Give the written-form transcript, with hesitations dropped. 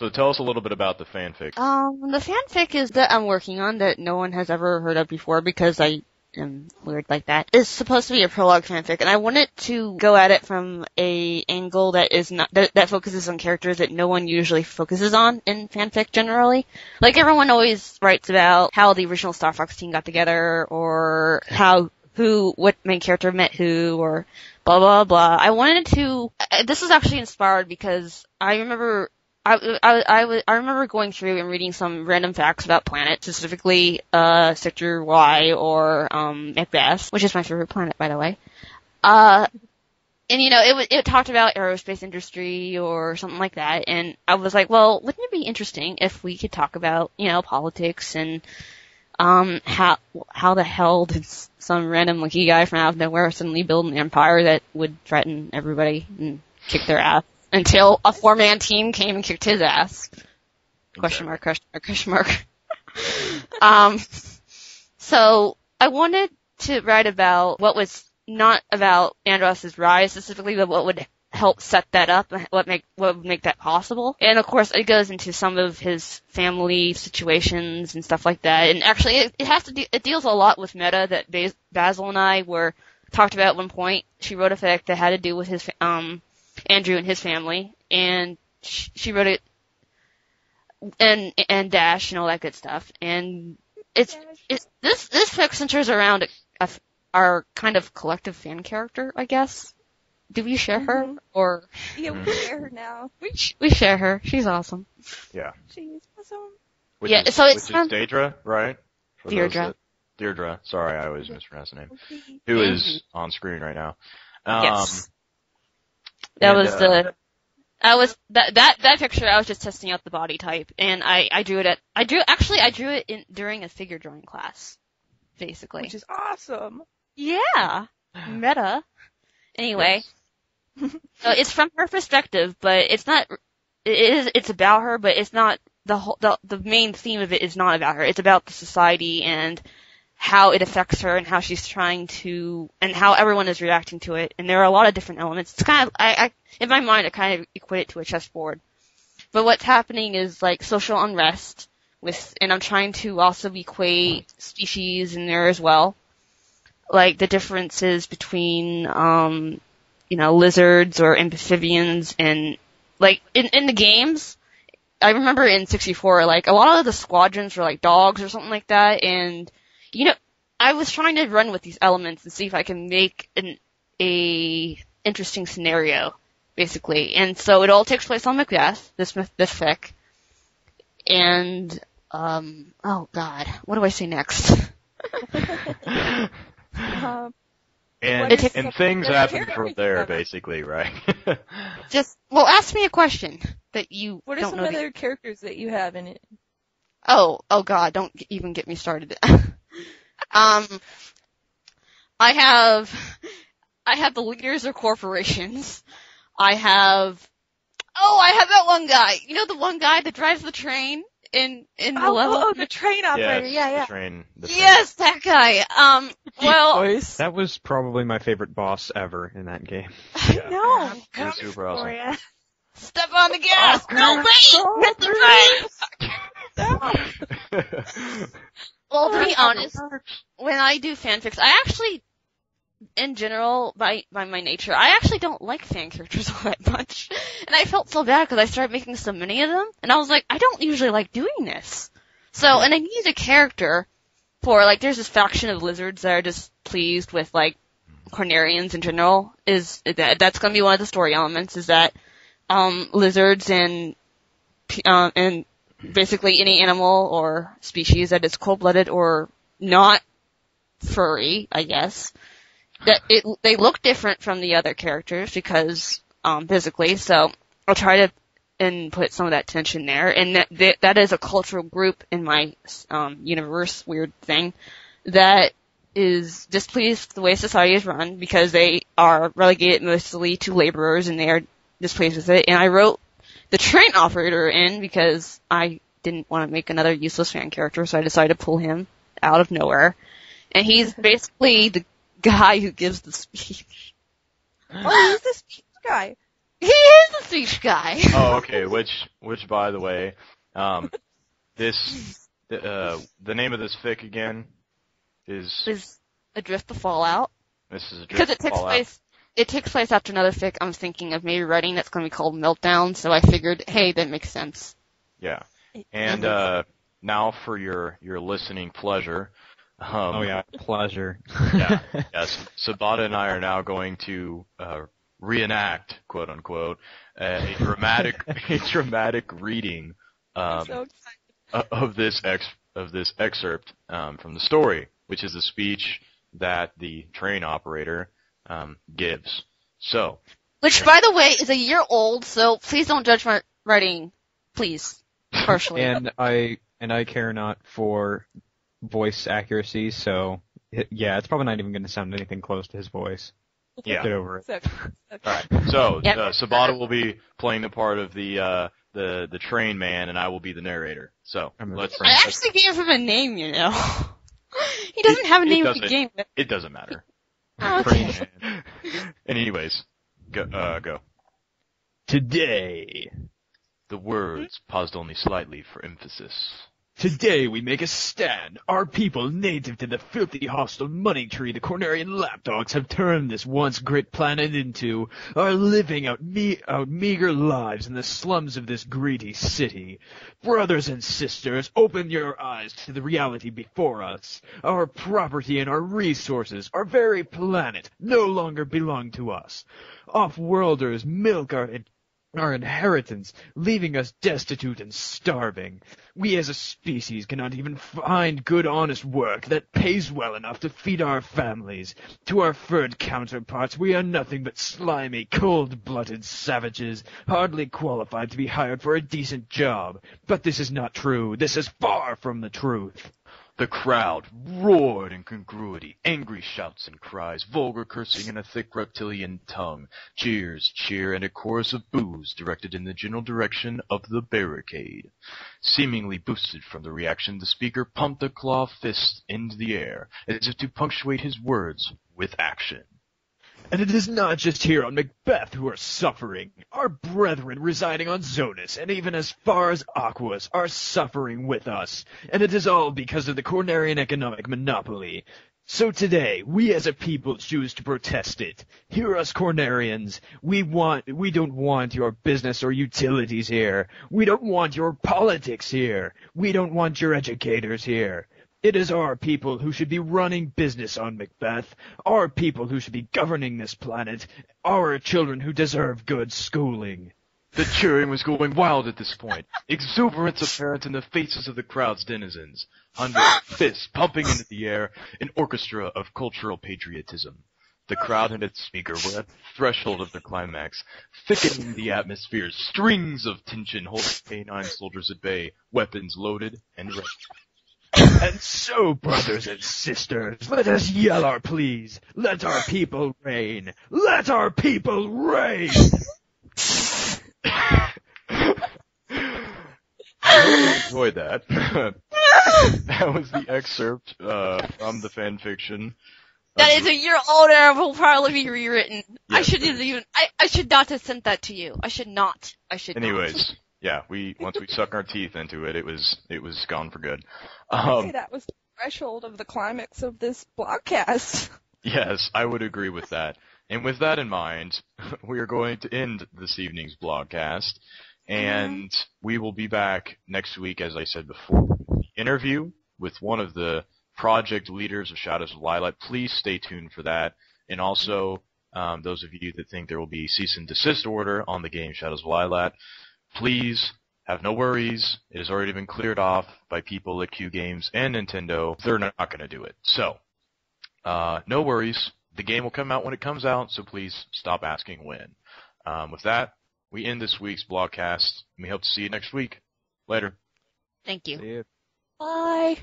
So tell us a little bit about the fanfic. The fanfic is that I'm working on that no one has ever heard of before because I am weird like that. It's supposed to be a prologue fanfic, and I wanted to go at it from a angle that is not that focuses on characters that no one usually focuses on in fanfic generally. Like everyone always writes about how the original Star Fox team got together, or what main character met who, or blah blah blah. I wanted to. This was actually inspired because I remember. I remember going through and reading some random facts about planets, specifically, Sector Y or, Macbeth, which is my favorite planet, by the way. And it talked about aerospace industry or something like that, and I was like, well, wouldn't it be interesting if we could talk about, politics and, how the hell did some random lucky guy from out of nowhere suddenly build an empire that would threaten everybody and kick their ass? Until a 4-man team came and kicked his ass. Question mark, question mark, question mark. So I wanted to write about what was not about Andros's rise specifically, but what would help set that up and what would make that possible. And of course it goes into some of his family situations and stuff like that. And actually it deals a lot with meta that Basil and I talked about at one point. She wrote a fic that had to do with his, Andrew and his family, and she wrote it, and Dash and all that good stuff. And this fic centers around our kind of collective fan character, I guess. Do we share her, or? Yeah, we share her now. We share her. She's awesome. Yeah. She's awesome. Which is Daedra, right? Deirdre. Sorry, I always mispronounce the name. Who is on screen right now. Yes. That picture, I was just testing out the body type, and I drew it during a figure drawing class, basically. Which is awesome. Yeah. Meta. Anyway. So it's from her perspective, but it's about her, but it's not, the main theme of it is not about her. It's about the society and how it affects her and how she's trying to, and how everyone is reacting to it. And there are a lot of different elements. It's kind of, in my mind, I kind of equate it to a chessboard. But what's happening is like social unrest and I'm trying to also equate species in there as well. Like the differences between, lizards or amphibians and like in the games, I remember in 64, like a lot of the squadrons were like dogs or something like that, and I was trying to run with these elements and see if I can make a interesting scenario, basically. And so it all takes place on Macbeth, this fic. And, oh god, what do I say next? And things happen from there, basically, right? Ask me a question that you What are don't some know other characters that you have in it? Oh god, don't even get me started. I have the leaders of corporations. I have that one guy. You know the one guy that drives the train in the level? Oh, the train operator. Yes, yeah. Yes, that guy. That was probably my favorite boss ever in that game. I know. It was super awesome. Step on the gas. No, wait! Hit the brake! Well, to be honest, when I do fanfics, I actually, in general, by my nature, I actually don't like fan characters all that much. And I felt so bad because I started making so many of them, and I was like, I don't usually like doing this. So, and I needed a character for, like, there's this faction of lizards that are just pleased with, like, Cornerians in general, that's gonna be one of the story elements, is that, lizards and basically any animal or species that is cold-blooded or not furry, I guess, that they look different from the other characters because, physically, so I'll try to put some of that tension there, and that is a cultural group in my, universe, weird thing, that is displeased with the way society is run because they are relegated mostly to laborers and they are displeased with it, and I wrote the train operator in because I didn't want to make another useless fan character, so I decided to pull him out of nowhere. And he's basically the guy who gives the speech. Oh, he's the speech guy. He is the speech guy. Oh, okay. Which, by the way, the name of this fic again is Adrift the Fallout. This is Adrift Because the Fallout. it takes place after another fic I'm thinking of maybe writing that's going to be called Meltdown, so I figured, hey, that makes sense. Yeah. And now for your listening pleasure. Pleasure. Yeah. Yes. Sabata and I are now going to reenact, quote unquote, a dramatic reading I'm so excited. of this excerpt from the story, which is the speech that the train operator gives. So, which, by the way, is a year old, so please don't judge my writing, please, partially. and I care not for voice accuracy, so yeah, it's probably not even going to sound anything close to his voice. Yeah. Get over it. All right. So, Yep. Sabata will be playing the part of the train man, and I will be the narrator. So, let's. I actually gave him a name, you know. He doesn't have a name to begin with. It doesn't matter. Okay. Anyways, go. Today. The words paused only slightly for emphasis. Today we make a stand. Our people, native to the filthy, hostile money tree the Cornerian lapdogs have turned this once great planet into, are living out meager lives in the slums of this greedy city. Brothers and sisters, open your eyes to the reality before us. Our property and our resources, our very planet, no longer belong to us. Off-worlders milk our inheritance, leaving us destitute and starving. We as a species cannot even find good honest work that pays well enough to feed our families. To our furred counterparts, we are nothing but slimy, cold-blooded savages, hardly qualified to be hired for a decent job. But this is not true. This is far from the truth. The crowd roared in congruity, angry shouts and cries, vulgar cursing in a thick reptilian tongue, cheers, cheer, and a chorus of boos directed in the general direction of the barricade. Seemingly boosted from the reaction, the speaker pumped a claw fist into the air, as if to punctuate his words with action. And it is not just here on Macbeth who are suffering. Our brethren residing on Zonus, and even as far as Aquas, are suffering with us. And it is all because of the Cornerian economic monopoly. So today, we as a people choose to protest it. Hear us, Cornerians. We don't want your business or utilities here. We don't want your politics here. We don't want your educators here. It is our people who should be running business on Macbeth, our people who should be governing this planet, our children who deserve good schooling. The cheering was going wild at this point, exuberance apparent in the faces of the crowd's denizens, hundreds of fists pumping into the air, an orchestra of cultural patriotism. The crowd and its speaker were at the threshold of the climax, thickening the atmosphere, strings of tension holding canine soldiers at bay, weapons loaded and ready. And so, brothers and sisters, let us yell our pleas. Let our people reign. Let our people reign! I really enjoyed that. That was the excerpt from the fan fiction. That is a year old and will probably be rewritten. Yes, I should not have sent that to you. I should not. Anyways, yeah, once we suck our teeth into it, it was gone for good. Okay, that was the threshold of the climax of this blogcast. Yes, I would agree with that. And with that in mind, we are going to end this evening's blogcast, and we will be back next week, as I said before, with the interview with one of the project leaders of Shadows of Lilac. Please stay tuned for that. And also, those of you that think there will be cease and desist order on the game Shadows of Lilac, please have no worries. It has already been cleared off by people at Q Games and Nintendo. They're not going to do it. So, no worries. The game will come out when it comes out, so please stop asking when. With that, we end this week's blogcast, and we hope to see you next week. Later. Thank you. See ya. Bye.